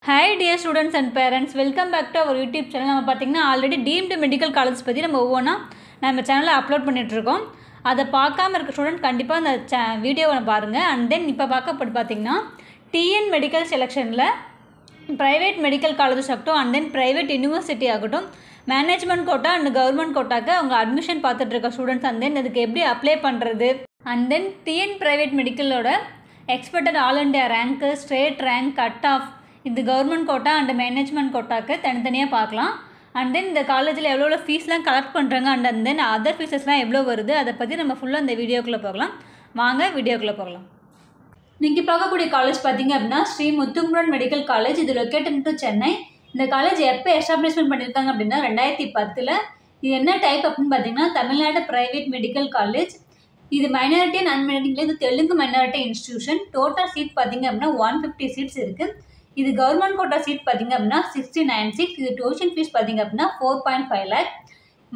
Hi dear students and parents, welcome back to our YouTube channel. நம்ம பார்த்தீங்கன்னா already deemed medical college பற்றி நம்ம ஒவ்வொன்றா நம்ம சேனலில் அப்லோட் பண்ணிகிட்ருக்கோம். அதை பார்க்காம இருக்க ஸ்டூடெண்ட் கண்டிப்பாக அந்த வீடியோவை பாருங்கள். அண்ட் தென் இப்போ பார்த்தீங்கன்னா டிஎன் மெடிக்கல் செலெக்ஷனில் ப்ரைவேட் மெடிக்கல் காலேஜஸ் ஆகட்டும் அண்ட் தென் ப்ரைவேட் யூனிவர்சிட்டி ஆகட்டும் மேனேஜ்மெண்ட் கோட்டா அண்ட் கவர்மெண்ட் கோட்டாக்கு அவங்க அட்மிஷன் பார்த்துட்ருக்க ஸ்டூடெண்ட்ஸ் அண்ட் தென் அதுக்கு எப்படி அப்ளை பண்ணுறது அண்ட் தென் டிஎன் ப்ரைவேட் மெடிக்கலோட எக்ஸ்பெக்டட் ஆல் இண்டியா ரேங்க்கு ஸ்ட்ரேட் ரேங்க் கட் ஆஃப் இந்த கவர்மெண்ட் கோட்டா அண்ட் மேனேஜ்மெண்ட் கோட்டாக்கு தனித்தனியாக பார்க்கலாம். அண்ட் தென் இந்த காலேஜில் எவ்வளோ ஃபீஸ்லாம் கலெக்ட் பண்ணுறாங்க அண்ட் தென் அதர் ஃபீஸஸ்லாம் எவ்வளோ வருது அதை பற்றி நம்ம ஃபுல்லாக இந்த வீடியோக்குள்ளே போகலாம். வாங்க வீடியோக்குள்ளே போகலாம். நீங்கள் பார்க்கக்கூடிய காலேஜ் பார்த்தீங்க அப்படின்னா ஸ்ரீ முத்துக்குமரன் மெடிக்கல் காலேஜ். இது லொக்கேட்டட் டு சென்னை. இந்த காலேஜ் எப்போ எஸ்டாப்ளிஷ்மெண்ட் பண்ணியிருக்காங்க அப்படின்னா 2010. இது என்ன டைப் அப்படின்னு பார்த்தீங்கன்னா தமிழ்நாடு ப்ரைவேட் மெடிக்கல் காலேஜ். இது மைனாரிட்டி அண்ட் அன்மைனாரிட்டியில் இது Telugu minority institution. Total seat பார்த்தீங்க அப்படின்னா 150 சீட்ஸ் இருக்குது. இது கவர்மெண்ட் கோட்டா சீட் பார்த்தீங்க அப்படின்னா 69 சீட்ஸ். இது டியூஷன் ஃபீஸ் பார்த்தீங்க அப்படின்னா 4.5 lakh.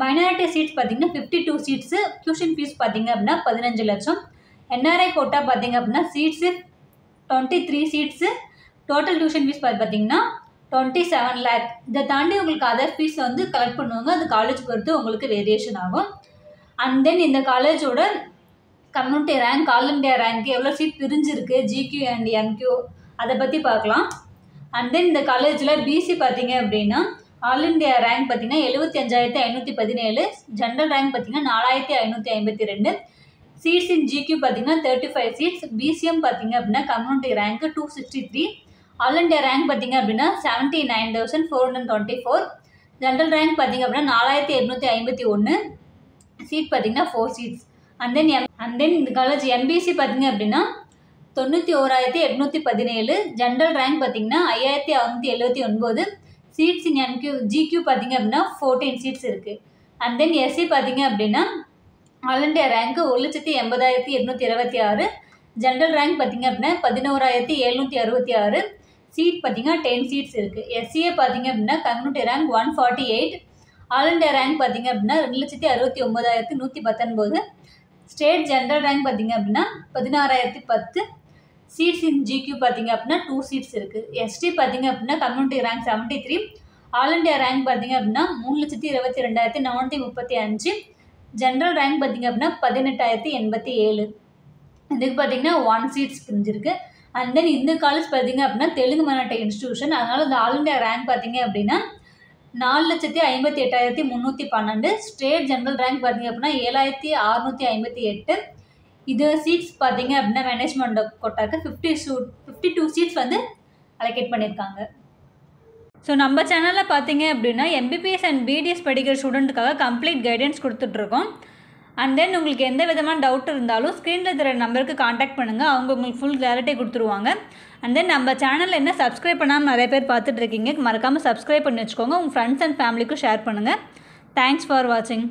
மைனாரிட்டி சீட்ஸ் பார்த்தீங்கன்னா 52 சீட்ஸு. டியூஷன் ஃபீஸ் பார்த்தீங்க அப்படின்னா 15 லட்சம். என்ஆர்ஐ கோட்டா பார்த்தீங்க அப்படின்னா seats 23 seats. Total tuition fees பார்த்தீங்கன்னா 27 lakh. இதை தாண்டி உங்களுக்கு அதர் ஃபீஸ் வந்து கலெக்ட் பண்ணுவாங்க. அது காலேஜ் பொறுத்து உங்களுக்கு வேரியேஷன் ஆகும். அண்ட் தென் இந்த காலேஜோட community rank all India rank எவ்வளோ சீட் பிரிஞ்சிருக்கு ஜிக்யூ அண்ட் எம்கியூ அதை பற்றி பார்க்கலாம். அண்ட் தென் இந்த காலேஜில் பிசி பார்த்தீங்க அப்படின்னா ஆல் இண்டியா ரேங்க் பார்த்தீங்கன்னா 75,517. ஜென்ரல் ரேங்க் பார்த்தீங்கன்னா 4,552. சீட்ஸ் இன் ஜிக்யூ பார்த்தீங்கன்னா 35 சீட்ஸ். பிசிஎம் பார்த்தீங்க அப்படின்னா community rank 263. All India rank பார்த்தீங்க அப்படின்னா 79,424. ஜென்ரல் ரேங்க் பார்த்தீங்க அப்படின்னா 4,851. சீட் பார்த்தீங்கன்னா 4 சீட்ஸ். அண்ட் தென் இந்த காலேஜ் எம்பிசி பார்த்தீங்க அப்படின்னா 91,817. ஜென்ரல் ரேங்க் பார்த்தீங்கன்னா 5,679. சீட்ஸ் இன் ஜிக்யூ பார்த்தீங்க அப்படின்னா 14 சீட்ஸ் இருக்குது. அண்ட் தென் எஸ்சி பார்த்தீங்க அப்படின்னா all India rank 1,80,826. General rank பார்த்தீங்க அப்படின்னா 11,766. சீட் பார்த்தீங்கன்னா 10 சீட்ஸ் இருக்குது. எஸ்சிஏ பார்த்தீங்க அப்படின்னா community rank 148. All India rank பார்த்தீங்க அப்படின்னா 2,69,119. ஸ்டேட் ஜென்ரல் ரேங்க் பார்த்தீங்க அப்படின்னா 16,010. சீட்ஸ் இன் ஜிக்யூ பார்த்தீங்க அப்படின்னா 2 சீட்ஸ் இருக்குது. எஸ்டி பார்த்தீங்க அப்படின்னா community rank 73. All India rank பார்த்தீங்க அப்படின்னா 3,22,435. ஜென்ரல் ரேங்க் பார்த்தீங்க அப்படின்னா 18,087. இதுக்கு பார்த்தீங்கன்னா 1 சீட்ஸ் பிரிஞ்சிருக்கு. அண்ட் தென் இந்த காலேஜ் பார்த்தீங்க அப்படின்னா தெலுங்கு மைனாரிட்டி இன்ஸ்டியூஷன். அதனால் இந்த ஆல் இண்டியா ரேங்க் பார்த்தீங்க அப்படின்னா 4,58,312. ஸ்டேட் ஜென்ரல் ரேங்க் பார்த்தீங்க அப்படின்னா 7,658. இது சீட்ஸ் பார்த்தீங்க அப்படின்னா மேனேஜ்மெண்ட் கோட்டாக்கு 52 சீட்ஸ் வந்து அலோகேட் பண்ணியிருக்காங்க. ஸோ நம்ம சேனலில் பார்த்தீங்க அப்படின்னா எம்பிபிஎஸ் அண்ட் பிடிஎஸ் படிக்கிற ஸ்டூடெண்ட்டுக்காக கம்ப்ளீட் கைடன்ஸ் கொடுத்துட்ருக்கோம். அண்ட் தென் உங்களுக்கு எந்த விதமான டவுட் இருந்தாலும் ஸ்க்ரீனில் தர நம்பருக்கு காண்டாக்ட் பண்ணுங்கள். அவங்க உங்களுக்கு ஃபுல் கிளாரிட்டி கொடுத்துருவாங்க. அண்ட் தென் நம்ம சேனலில் என்ன சப்ஸ்கிரைப் பண்ணாமல் நிறைய பேர் பார்த்துட்ருக்கீங்க. மறக்காமல் சப்ஸ்கிரைப் பண்ணி வச்சுக்கோங்க. உங்கள் ஃப்ரெண்ட்ஸ் அண்ட் ஃபேமிலிக்கும் ஷேர் பண்ணுங்கள். தேங்க்ஸ் ஃபார் வாட்சிங்.